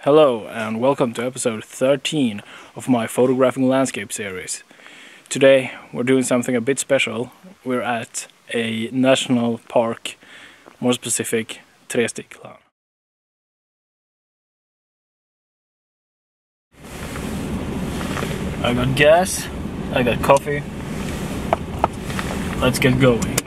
Hello and welcome to episode 13 of my photographing landscape series. Today we're doing something a bit special. We're at a national park, more specific, Tresticklan. I got gas, I got coffee. Let's get going.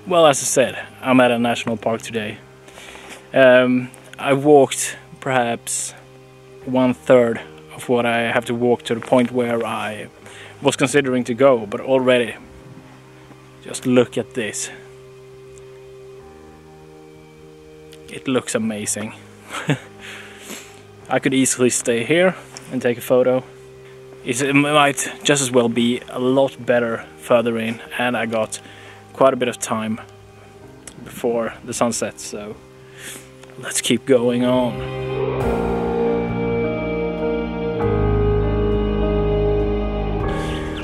Well, as I said, I'm at a national park today. I walked perhaps 1/3 of what I have to walk to the point where I was considering to go, but already, just look at this. It looks amazing. I could easily stay here and take a photo. It might just as well be a lot better further in, and I got quite a bit of time before the sun sets, so let's keep going on.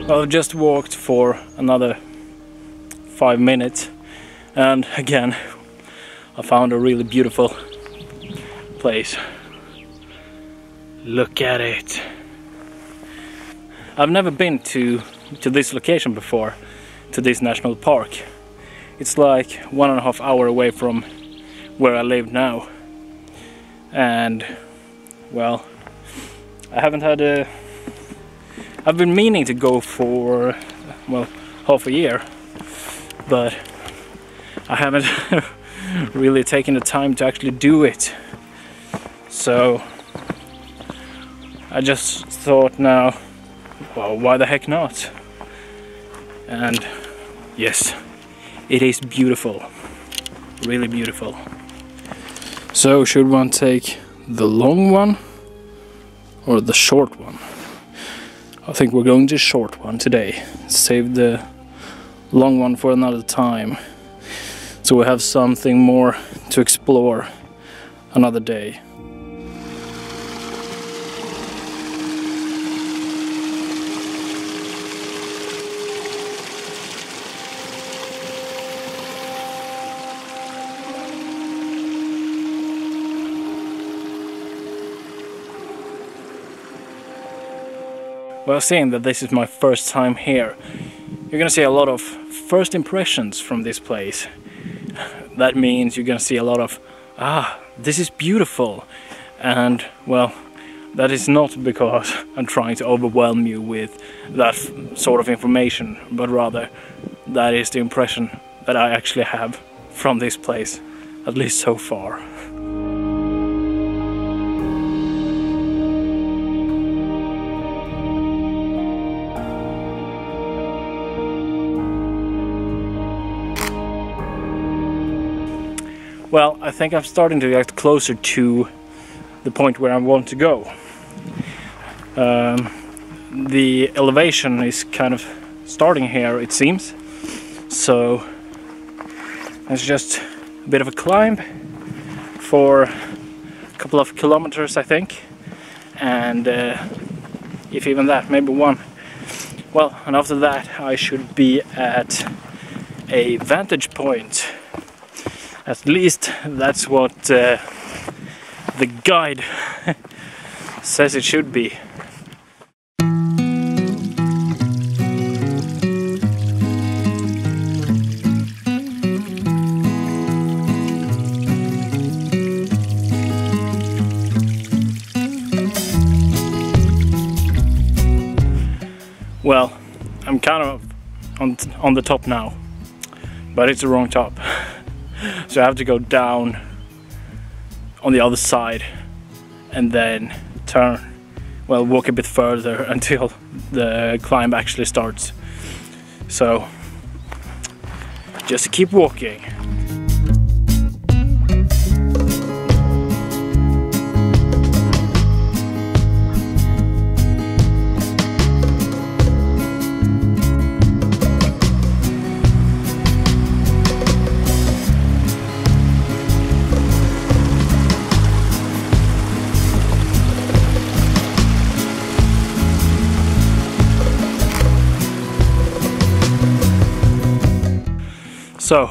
Well, I've just walked for another 5 minutes, and again I found a really beautiful place. Look at it. I've never been to this location before, to this national park. It's like 1.5 hours away from where I live now, and well, I've been meaning to go for, well, half a year, but I haven't really taken the time to actually do it. So I just thought now, well, why the heck not? And yes, it is beautiful, really beautiful. So should one take the long one or the short one? I think we're going to short one today. Save the long one for another time, so we have something more to explore another day. Well, seeing that this is my first time here, you're gonna see a lot of first impressions from this place. That means you're gonna see a lot of, this is beautiful. And, well, that is not because I'm trying to overwhelm you with that sort of information, but rather that is the impression that I actually have from this place, at least so far. Well, I think I'm starting to get closer to the point where I want to go. The elevation is kind of starting here, it seems. So it's just a bit of a climb for a couple of kilometers, I think, and if even that, maybe one. Well, and after that I should be at a vantage point. At least that's what the guide says it should be. Well, I'm kind of on the top now, but it's the wrong top. So I have to go down on the other side and then turn, well, walk a bit further until the climb actually starts. So just keep walking. So,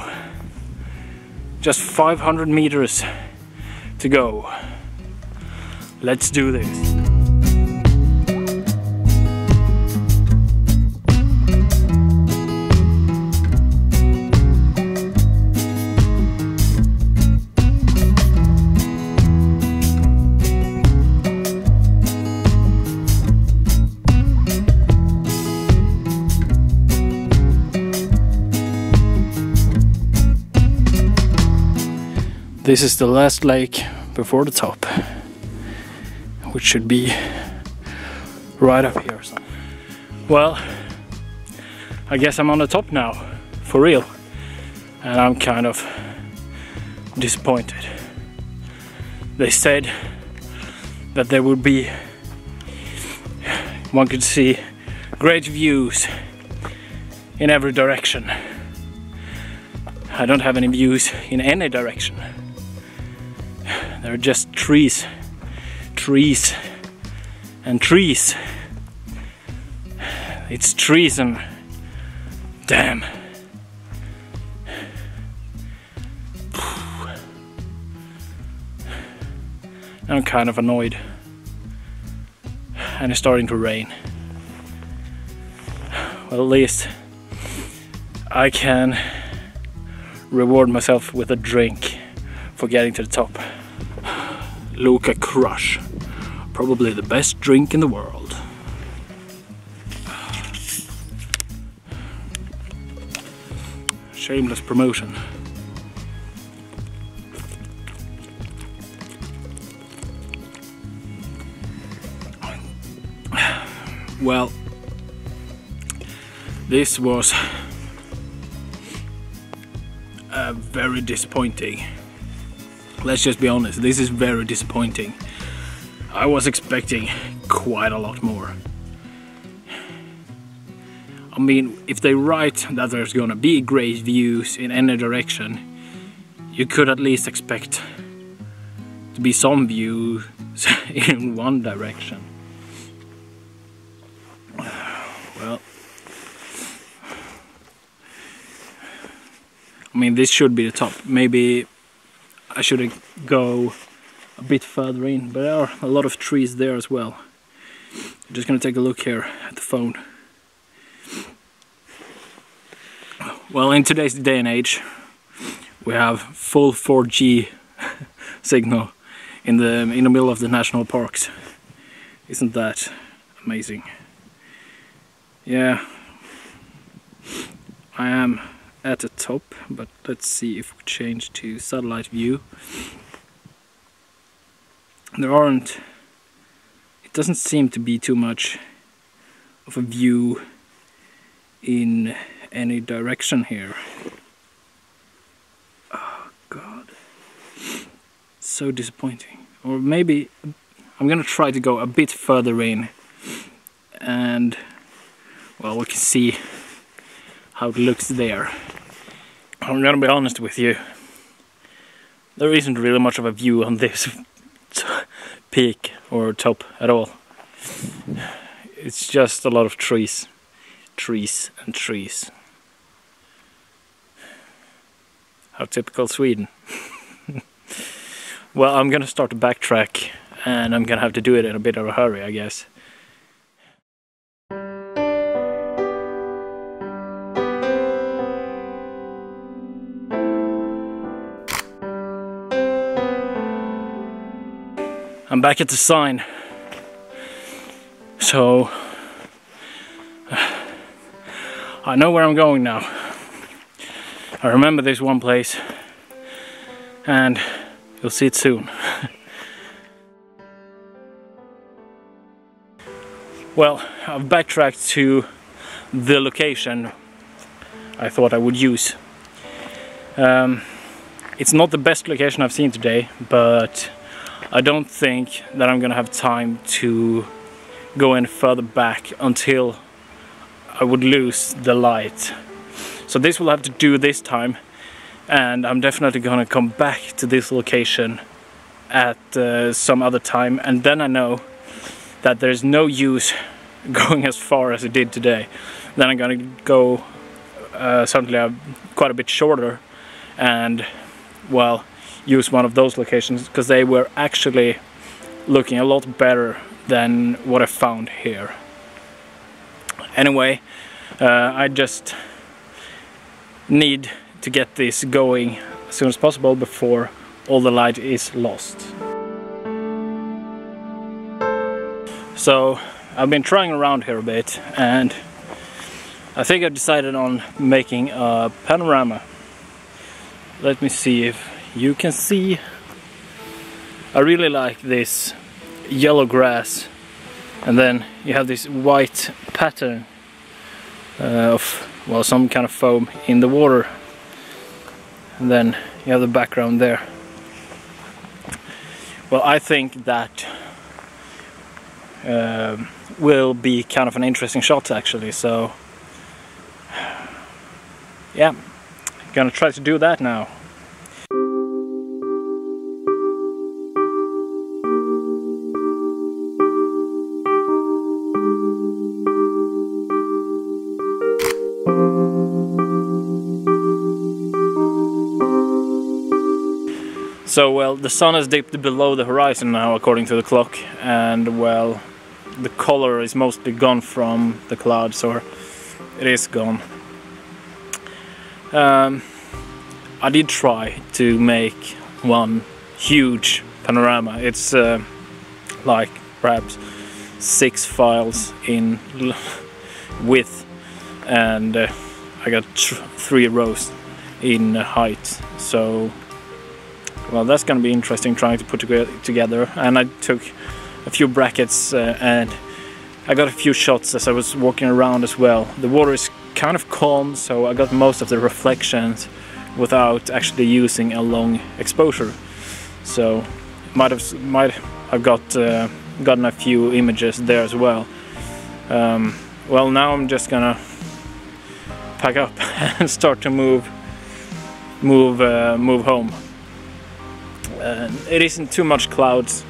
just 500 meters to go. Let's do this. This is the last lake before the top, which should be right up here. So. Well, I guess I'm on the top now, for real, and I'm kind of disappointed. They said that there would be, one could see great views in every direction. I don't have any views in any direction. There are just trees, trees, and trees. It's trees and damn. I'm kind of annoyed. And it's starting to rain. Well, at least I can reward myself with a drink for getting to the top. Luca Crush, probably the best drink in the world. Shameless promotion. Well, this was very disappointing. Let's just be honest, this is very disappointing. I was expecting quite a lot more. I mean, if they write that there's gonna be great views in any direction, you could at least expect to be some views in one direction. Well, I mean, this should be the top. Maybe I should go a bit further in, but there are a lot of trees there as well. I'm just gonna take a look here at the phone. Well, in today's day and age, we have full 4G signal in the middle of the national parks. Isn't that amazing? Yeah, I am at the top, but let's see if we change to satellite view. It doesn't seem to be too much of a view in any direction here. Oh god, so disappointing. Or maybe I'm gonna try to go a bit further in, and well, we can see how it looks there. I'm gonna be honest with you, there isn't really much of a view on this peak or top at all. It's just a lot of trees, trees and trees. How typical Sweden. Well, I'm gonna start to backtrack, and I'm gonna have to do it in a bit of a hurry, I guess. I'm back at the sign, so I know where I'm going now. I remember this one place, and you'll see it soon. Well, I've backtracked to the location I thought I would use. It's not the best location I've seen today, but I don't think that I'm gonna have time to go any further back until I would lose the light. So this will have to do this time, and I'm definitely gonna come back to this location at some other time, and then I know that there's no use going as far as I did today. Then I'm gonna go certainly quite a bit shorter, and well, use one of those locations, because they were actually looking a lot better than what I found here. Anyway, I just need to get this going as soon as possible before all the light is lost. So I've been trying around here a bit, and I think I've decided on making a panorama. Let me see if you can see. I really like this yellow grass, and then you have this white pattern of, well, some kind of foam in the water, and then you have the background there. Well, I think that will be kind of an interesting shot actually, so yeah, gonna try to do that now. So, well, the sun has dipped below the horizon now, according to the clock, and, well, the color is mostly gone from the clouds, or it is gone. I did try to make one huge panorama. It's like perhaps 6 files in width, and I got 3 rows in height, so well, that's gonna be interesting trying to put together. And I took a few brackets and I got a few shots as I was walking around as well. The water is kind of calm, so I got most of the reflections without actually using a long exposure. So might have gotten a few images there as well. Well, now I'm just gonna pack up and start to move home. It isn't too much clouds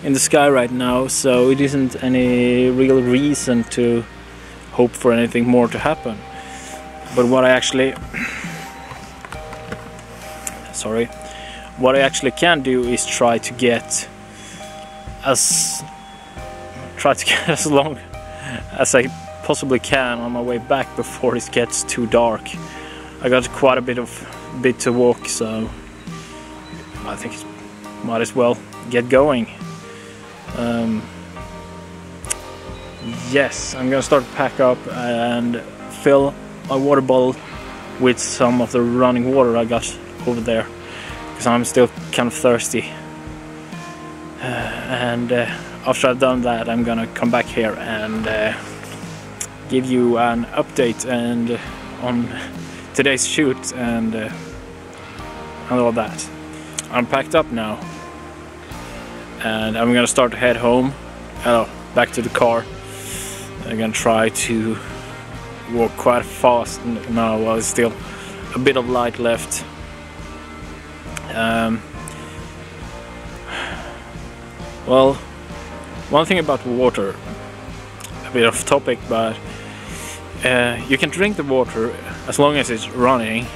in the sky right now, so it isn't any real reason to hope for anything more to happen. But what I actually can do is try to get as long as I possibly can on my way back before it gets too dark. I got quite a bit to walk, so I think it might as well get going. Yes, I'm gonna start to pack up and fill my water bottle with some of the running water I got over there, because I'm still kind of thirsty. And after I've done that, I'm gonna come back here and give you an update and on today's shoot and all that. I'm packed up now, and I'm gonna start to head home, back to the car. I'm gonna try to walk quite fast now while there's still a bit of light left. Well, one thing about water, a bit off topic, but you can drink the water as long as it's running,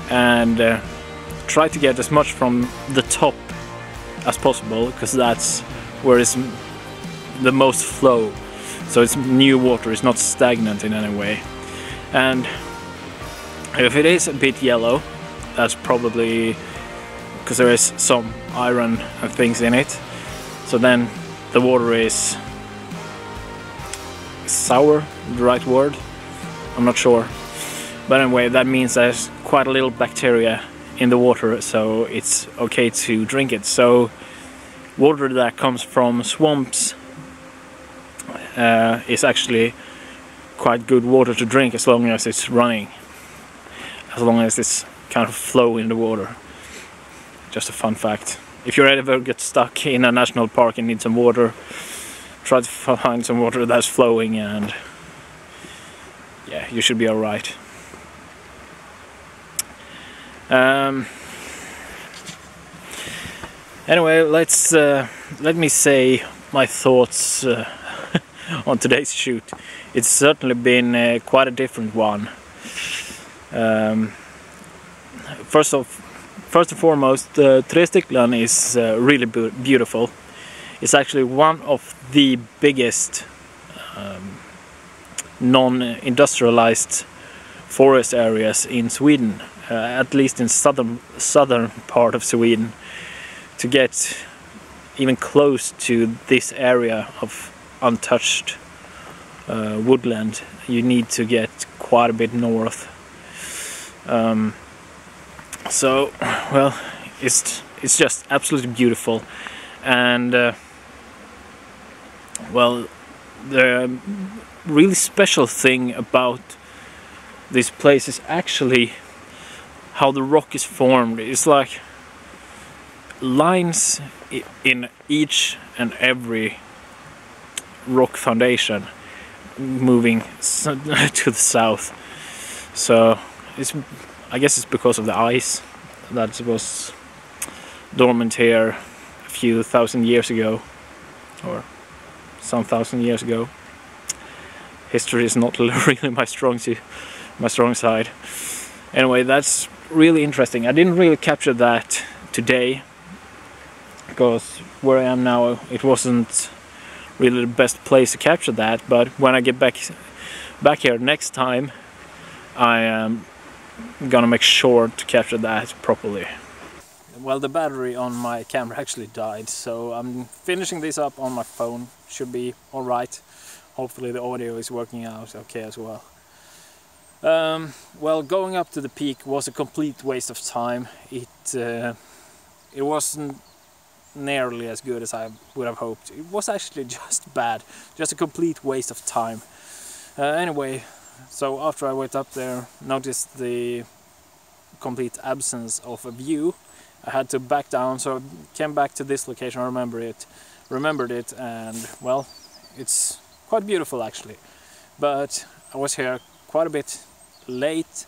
and try to get as much from the top as possible, because that's where it's the most flow. So it's new water, it's not stagnant in any way. And if it is a bit yellow, that's probably because there is some iron and things in it. So then the water is sour, the right word? I'm not sure. But anyway, that means there's quite a little bacteria in the water, so it's okay to drink it. So water that comes from swamps is actually quite good water to drink as long as it's running, as long as it's kind of flow in the water. Just a fun fact. If you ever get stuck in a national park and need some water, try to find some water that's flowing, and yeah, you should be alright. Anyway, let me say my thoughts on today's shoot. It's certainly been quite a different one. First and foremost, Tresticklan is really beautiful. It's actually one of the biggest non-industrialized forest areas in Sweden, at least in southern part of Sweden. To get even close to this area of untouched woodland, you need to get quite a bit north. So, well, it's just absolutely beautiful, and well, the really special thing about this place is actually how the rock is formed. It's like lines in each and every rock foundation moving to the south. So I guess it's because of the ice that was dormant here a few thousand years ago, or some thousand years ago. History is not really my strong side. Anyway, that's really interesting. I didn't really capture that today, because where I am now, it wasn't really the best place to capture that. But when I get back here next time, I am gonna make sure to capture that properly. Well, the battery on my camera actually died, so I'm finishing this up on my phone. Should be alright. Hopefully the audio is working out okay as well. Well, going up to the peak was a complete waste of time. It wasn't nearly as good as I would have hoped. It was actually just bad, just a complete waste of time. Anyway, so after I went up there, noticed the complete absence of a view. I had to back down, so I came back to this location. I remembered it, and well, it's quite beautiful actually. But I was here quite a bit late,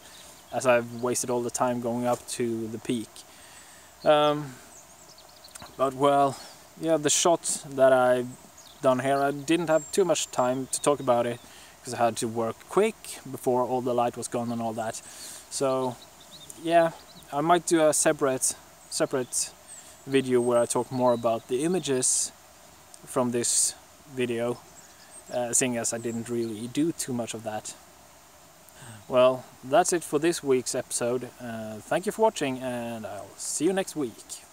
as I've wasted all the time going up to the peak. But well, yeah, the shot that I've done here, I didn't have too much time to talk about it, because I had to work quick before all the light was gone and all that. So yeah, I might do a separate video where I talk more about the images from this video, seeing as I didn't really do too much of that. Well, that's it for this week's episode. Thank you for watching, and I'll see you next week.